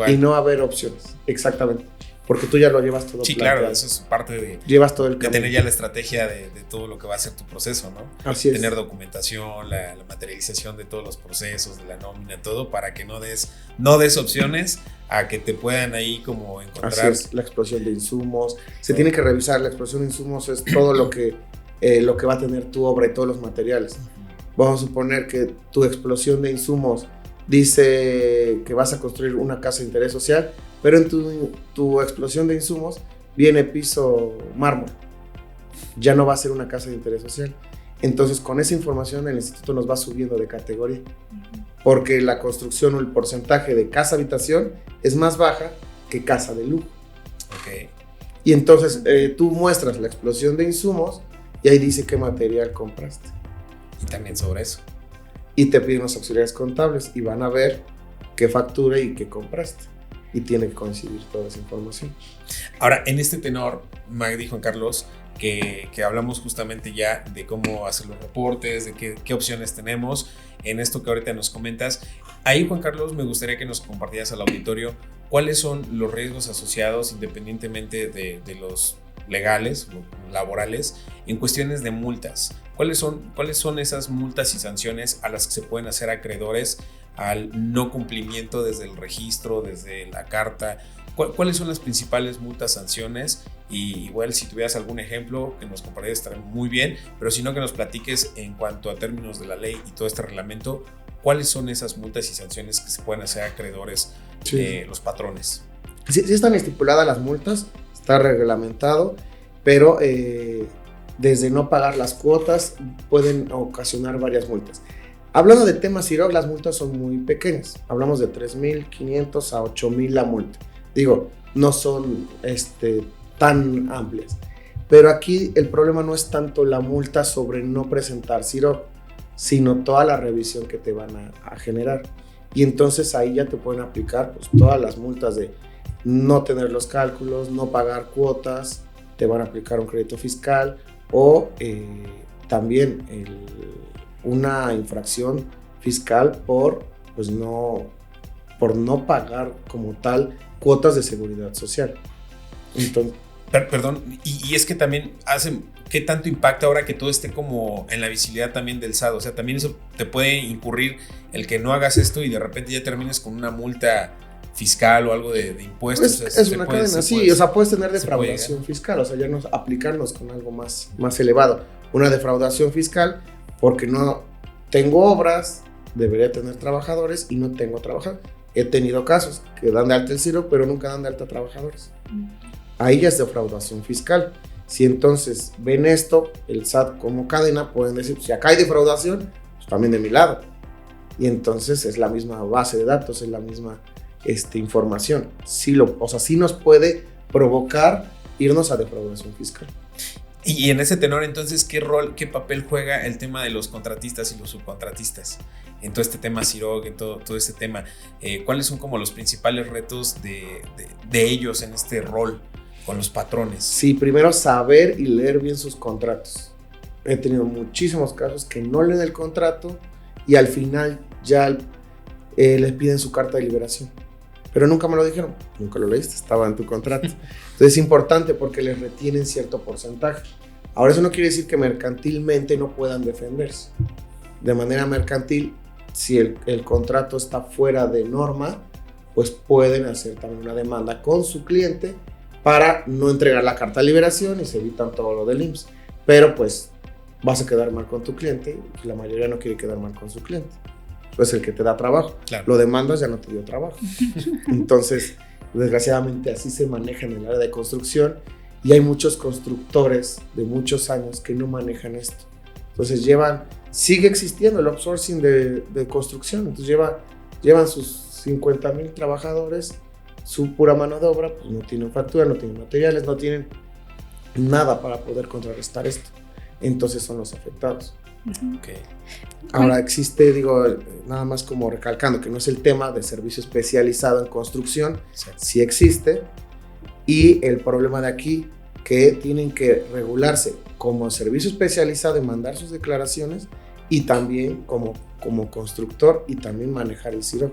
Y no haber opciones, exactamente. Porque tú ya lo llevas todo sí, planteado. Claro, eso es parte de, llevas todo el de tener ya la estrategia de todo lo que va a ser tu proceso, ¿no? Así es. Tener documentación, la materialización de todos los procesos, de la nómina, todo, para que no des opciones a que te puedan ahí como encontrar. Así es, la explosión de insumos. Se tiene que revisar, la explosión de insumos es todo lo que va a tener tu obra y todos los materiales. Vamos a suponer que tu explosión de insumos dice que vas a construir una casa de interés social, pero en tu explosión de insumos viene piso mármol. Ya no va a ser una casa de interés social. Entonces, con esa información, el instituto nos va subiendo de categoría. Porque la construcción o el porcentaje de casa-habitación es más baja que casa de lujo. Okay. Y entonces, tú muestras la explosión de insumos y ahí dice qué material compraste. Y también sobre eso. Y te piden los auxiliares contables y van a ver qué factura y qué compraste. Y tiene que coincidir toda esa información. Ahora, en este tenor, Magdi y Juan Carlos, que hablamos justamente ya de cómo hacer los reportes, de qué opciones tenemos, en esto que ahorita nos comentas, ahí, Juan Carlos, me gustaría que nos compartieras al auditorio cuáles son los riesgos asociados, independientemente de los legales, laborales, en cuestiones de multas. ¿Cuáles son esas multas y sanciones a las que se pueden hacer acreedores al no cumplimiento desde el registro, desde la carta? ¿Cuáles son las principales multas, sanciones? Y igual si tuvieras algún ejemplo que nos compartieras estaría muy bien, pero si no, que nos platiques en cuanto a términos de la ley y todo este reglamento, ¿cuáles son esas multas y sanciones que se pueden hacer acreedores los patrones? Sí están estipuladas las multas, está reglamentado, pero desde no pagar las cuotas pueden ocasionar varias multas. Hablando de temas CIROC, las multas son muy pequeñas. Hablamos de 3,500 a 8,000 la multa. Digo, no son tan amplias. Pero aquí el problema no es tanto la multa sobre no presentar CIROC, sino toda la revisión que te van a generar. Y entonces ahí ya te pueden aplicar pues, todas las multas de no tener los cálculos, no pagar cuotas, te van a aplicar un crédito fiscal o también una infracción fiscal por no pagar como tal cuotas de seguridad social. Entonces, perdón, y es que también ¿qué tanto impacta ahora que todo esté como en la visibilidad también del SAT? O sea, también eso te puede incurrir el que no hagas esto y de repente ya termines con una multa fiscal o algo de impuestos. Pues es una cadena, sí, o sea, puedes tener defraudación fiscal, o sea, ya no aplicarnos con algo más elevado. Una defraudación fiscal porque no tengo obras, debería tener trabajadores y no tengo trabajadores. He tenido casos que dan de alta el CIROC, pero nunca dan de alta trabajadores. Ahí ya es defraudación fiscal. Si entonces ven esto, el SAT como cadena, pueden decir, si acá hay defraudación, pues también de mi lado. Y entonces es la misma base de datos, es la misma información. Sí nos puede provocar irnos a defraudación fiscal. Y en ese tenor, entonces, ¿qué papel juega el tema de los contratistas y los subcontratistas? En todo este tema CIROC, en todo este tema, ¿cuáles son como los principales retos de ellos en este rol con los patrones? Sí, primero saber y leer bien sus contratos. He tenido muchísimos casos que no leen el contrato y al final ya les piden su carta de liberación. Pero nunca me lo dijeron, nunca lo leíste, estaba en tu contrato. Entonces es importante porque les retienen cierto porcentaje. Ahora eso no quiere decir que mercantilmente no puedan defenderse. De manera mercantil, si el contrato está fuera de norma, pues pueden hacer también una demanda con su cliente para no entregar la carta de liberación y se evitan todo lo del IMSS. Pero pues vas a quedar mal con tu cliente y la mayoría no quiere quedar mal con su cliente. Pues el que te da trabajo. Claro. Lo demandas, ya no te dio trabajo. Entonces, desgraciadamente así se maneja en el área de construcción y hay muchos constructores de muchos años que no manejan esto. Entonces sigue existiendo el outsourcing de construcción. Entonces llevan sus 50,000 trabajadores, su pura mano de obra, pues no tienen factura, no tienen materiales, no tienen nada para poder contrarrestar esto. Entonces son los afectados. Okay. Ahora existe, nada más como recalcando que no es el tema de servicio especializado en construcción, sí existe, y el problema de aquí que tienen que regularse como servicio especializado y mandar sus declaraciones, y también como constructor y también manejar el CIROC,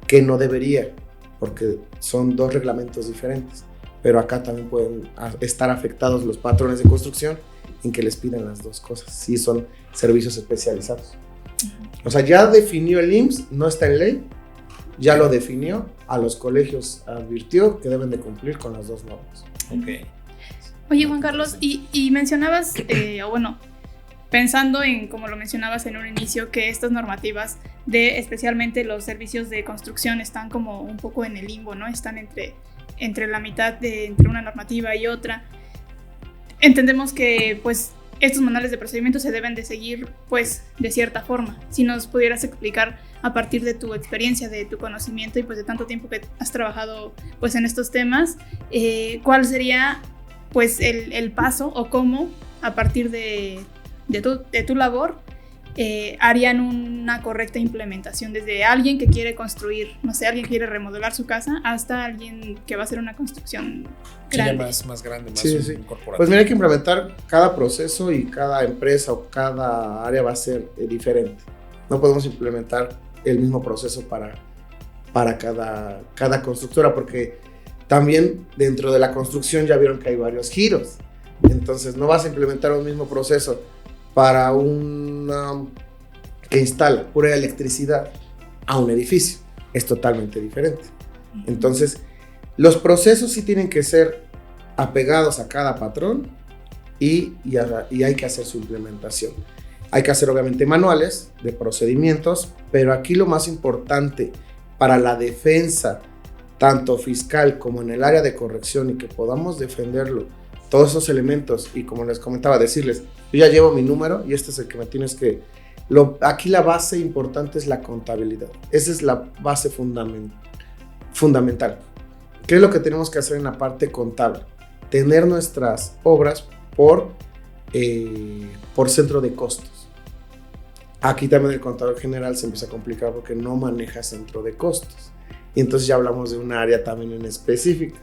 que no debería, porque son dos reglamentos diferentes, pero acá también pueden estar afectados los patrones de construcción en que les piden las dos cosas, si son servicios especializados. O sea, ya definió el IMSS, no está en ley, ya lo definió, a los colegios advirtió que deben de cumplir con las dos normas. Okay. Oye, Juan Carlos, y mencionabas, pensando en, como lo mencionabas en un inicio, que estas normativas de especialmente los servicios de construcción están como un poco en el limbo, ¿no? Están entre la mitad entre una normativa y otra. Entendemos que pues estos manuales de procedimientos se deben de seguir pues de cierta forma. Si nos pudieras explicar a partir de tu experiencia, de tu conocimiento y pues de tanto tiempo que has trabajado pues en estos temas, ¿cuál sería pues el paso o cómo a partir de tu labor harían una correcta implementación desde alguien que quiere construir, no sé, alguien que quiere remodelar su casa hasta alguien que va a hacer una construcción grande? Sí, más grande, más corporativa. Pues mira, hay que implementar cada proceso y cada empresa o cada área va a ser diferente. No podemos implementar el mismo proceso para cada constructora, porque también dentro de la construcción ya vieron que hay varios giros. Entonces no vas a implementar un mismo proceso para que instala pura electricidad a un edificio. Es totalmente diferente. Entonces, los procesos sí tienen que ser apegados a cada patrón y hay que hacer su implementación. Hay que hacer obviamente manuales de procedimientos, pero aquí lo más importante para la defensa, tanto fiscal como en el área de corrección, y que podamos defenderlo, todos esos elementos, y como les comentaba, decirles, yo ya llevo mi número y este es el que me tienes que... Aquí la base importante es la contabilidad. Esa es la base fundamental. ¿Qué es lo que tenemos que hacer en la parte contable? Tener nuestras obras por centro de costos. Aquí también el contador general se empieza a complicar porque no maneja centro de costos. Y entonces ya hablamos de un área también en específica.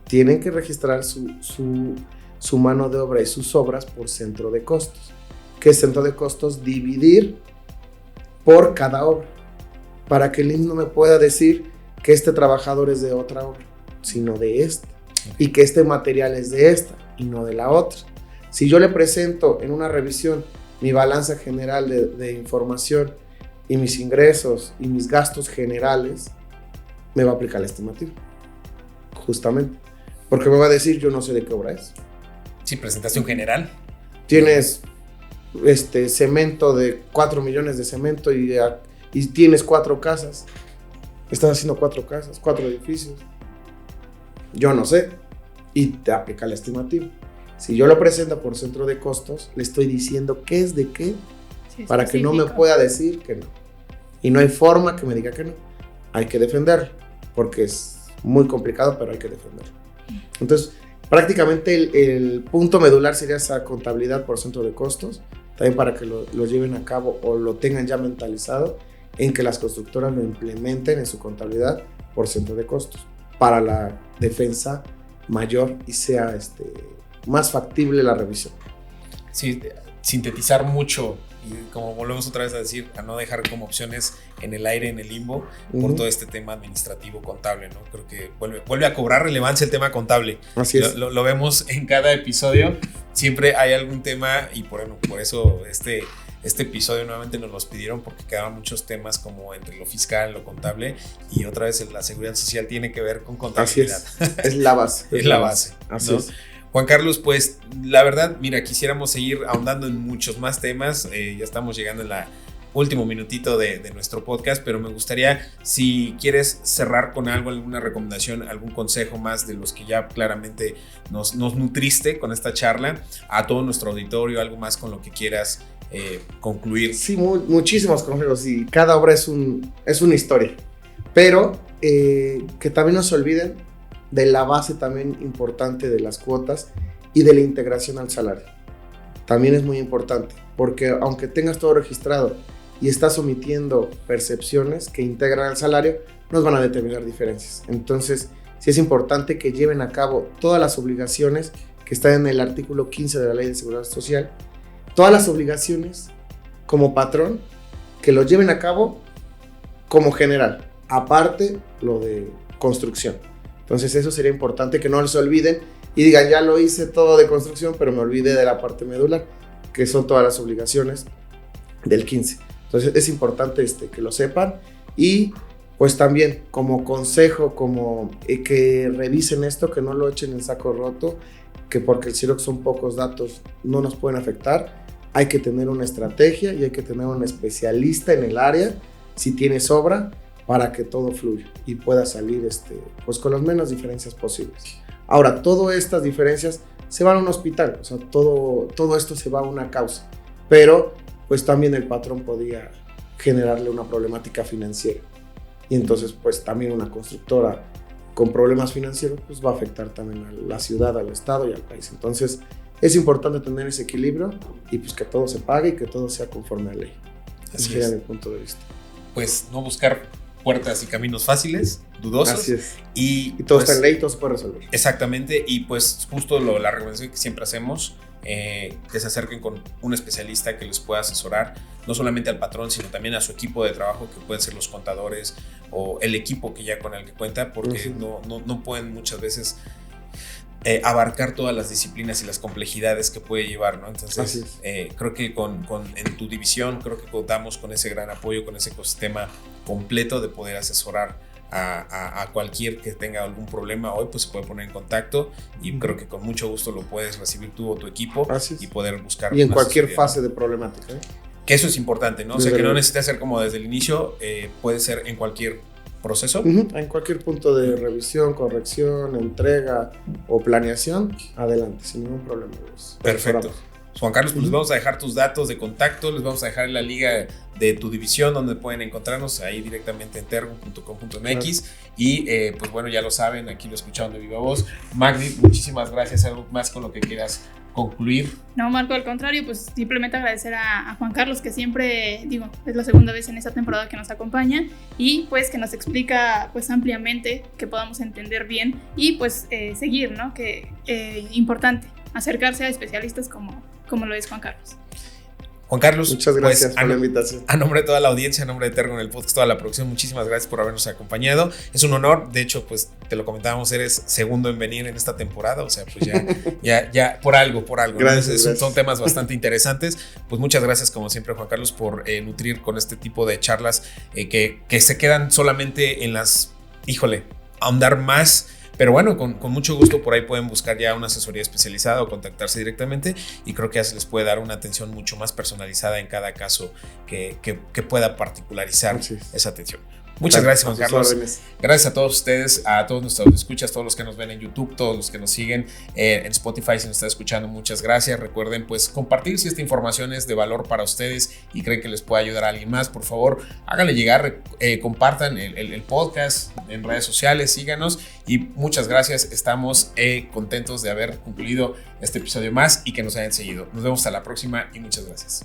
Tienen que registrar su mano de obra y sus obras por centro de costos. ¿Qué es centro de costos? Dividir por cada obra, para que el IMSS no me pueda decir que este trabajador es de otra obra, sino de esta, y que este material es de esta y no de la otra. Si yo le presento en una revisión mi balanza general de información y mis ingresos y mis gastos generales, me va a aplicar la estimativa, justamente, porque me va a decir, yo no sé de qué obra es. Sí, presentación general. Tienes cemento de 4 millones de cemento y tienes 4 casas. Estás haciendo 4 casas, 4 edificios. Yo no sé. Y te aplica la estimativa. Si yo lo presento por centro de costos, le estoy diciendo qué es de qué, sí, para que no me pueda decir que no. Y no hay forma que me diga que no. Hay que defenderlo, porque es muy complicado, pero hay que defenderlo. Entonces, prácticamente el punto medular sería esa contabilidad por centro de costos, también para que lo lleven a cabo o lo tengan ya mentalizado, en que las constructoras lo implementen en su contabilidad por centro de costos, para la defensa mayor y sea más factible la revisión. Sí, sintetizar mucho y como volvemos otra vez a decir, a no dejar como opciones en el aire, en el limbo, por todo este tema administrativo contable, ¿no? Creo que vuelve a cobrar relevancia el tema contable. Así es. Lo vemos en cada episodio, siempre hay algún tema y por eso este episodio nuevamente nos los pidieron porque quedaban muchos temas como entre lo fiscal, lo contable, y otra vez la seguridad social tiene que ver con contabilidad. Así es la base. Es la base. Así ¿no? es. Juan Carlos, pues la verdad, mira, quisiéramos seguir ahondando en muchos más temas. Ya estamos llegando en la último minutito de nuestro podcast, pero me gustaría, si quieres cerrar con algo, alguna recomendación, algún consejo más de los que ya claramente nos nutriste con esta charla, a todo nuestro auditorio, algo más con lo que quieras concluir. Sí, muchísimos consejos, y cada obra es una historia, pero que también no se olviden de la base también importante de las cuotas y de la integración al salario. También es muy importante, porque aunque tengas todo registrado y estás omitiendo percepciones que integran al salario, nos van a determinar diferencias. Entonces, sí es importante que lleven a cabo todas las obligaciones que están en el artículo 15 de la Ley de Seguridad Social, todas las obligaciones como patrón, que lo lleven a cabo como general, aparte lo de construcción. Entonces eso sería importante, que no se olviden y digan, ya lo hice todo de construcción, pero me olvidé de la parte medular, que son todas las obligaciones del 15. Entonces es importante que lo sepan, y pues también como consejo, como que revisen esto, que no lo echen en saco roto, que porque el cielo son pocos datos no nos pueden afectar. Hay que tener una estrategia y hay que tener un especialista en el área, si tienes obra, para que todo fluya y pueda salir pues con las menos diferencias posibles. Ahora, todas estas diferencias se van a un hospital, o sea, todo esto se va a una causa, pero pues también el patrón podía generarle una problemática financiera, y entonces pues también una constructora con problemas financieros pues va a afectar también a la ciudad, al estado y al país. Entonces es importante tener ese equilibrio y pues que todo se pague y que todo sea conforme a ley. Ese sería mi punto de vista. Pues no buscar puertas y caminos fáciles, dudosos. Así es. Y todo pues, está en ley, todo se puede resolver. Exactamente, y pues justo la recomendación que siempre hacemos, que se acerquen con un especialista que les pueda asesorar, no solamente al patrón, sino también a su equipo de trabajo, que pueden ser los contadores o el equipo que ya con el que cuenta, porque no pueden muchas veces abarcar todas las disciplinas y las complejidades que puede llevar, ¿no? Entonces, creo que en tu división, creo que contamos con ese gran apoyo, con ese ecosistema completo de poder asesorar a cualquier que tenga algún problema hoy, pues se puede poner en contacto, y creo que con mucho gusto lo puedes recibir tú o tu equipo y poder buscar. Y en cualquier fase de problemática, Que eso es importante, ¿no? O sea, que no necesita ser como desde el inicio, puede ser en cualquier proceso. En cualquier punto de revisión, corrección, entrega o planeación, adelante, sin ningún problema. Perfecto. Juan Carlos, pues les vamos a dejar tus datos de contacto, les vamos a dejar la liga de tu división donde pueden encontrarnos ahí directamente en tergo.com.mx. Y pues bueno, ya lo saben, aquí lo escucharon de viva voz. Magdi, muchísimas gracias. ¿Algo más con lo que quieras concluir? No, Marco, al contrario, pues simplemente agradecer a Juan Carlos, que siempre, es la segunda vez en esta temporada que nos acompaña, y pues que nos explica pues ampliamente, que podamos entender bien y pues seguir, ¿no? Que importante acercarse a especialistas como lo es Juan Carlos. Juan Carlos, muchas gracias por la invitación. A nombre de toda la audiencia, a nombre de Tergo en el podcast, toda la producción, muchísimas gracias por habernos acompañado. Es un honor, de hecho, pues te lo comentábamos, eres segundo en venir en esta temporada, o sea, pues ya por algo. Gracias. Son temas bastante interesantes. Pues muchas gracias, como siempre, Juan Carlos, por nutrir con este tipo de charlas que se quedan solamente en ahondar más. Pero bueno, con mucho gusto por ahí pueden buscar ya una asesoría especializada o contactarse directamente, y creo que ya se les puede dar una atención mucho más personalizada en cada caso que pueda particularizar esa atención. Muchas gracias, Juan Carlos. Gracias a todos ustedes, a todos nuestros escuchas, todos los que nos ven en YouTube, todos los que nos siguen en Spotify, si nos están escuchando, muchas gracias. Recuerden pues compartir si esta información es de valor para ustedes y creen que les puede ayudar a alguien más. Por favor, háganle llegar, compartan el podcast en redes sociales, síganos, y muchas gracias. Estamos contentos de haber concluido este episodio más y que nos hayan seguido. Nos vemos hasta la próxima y muchas gracias.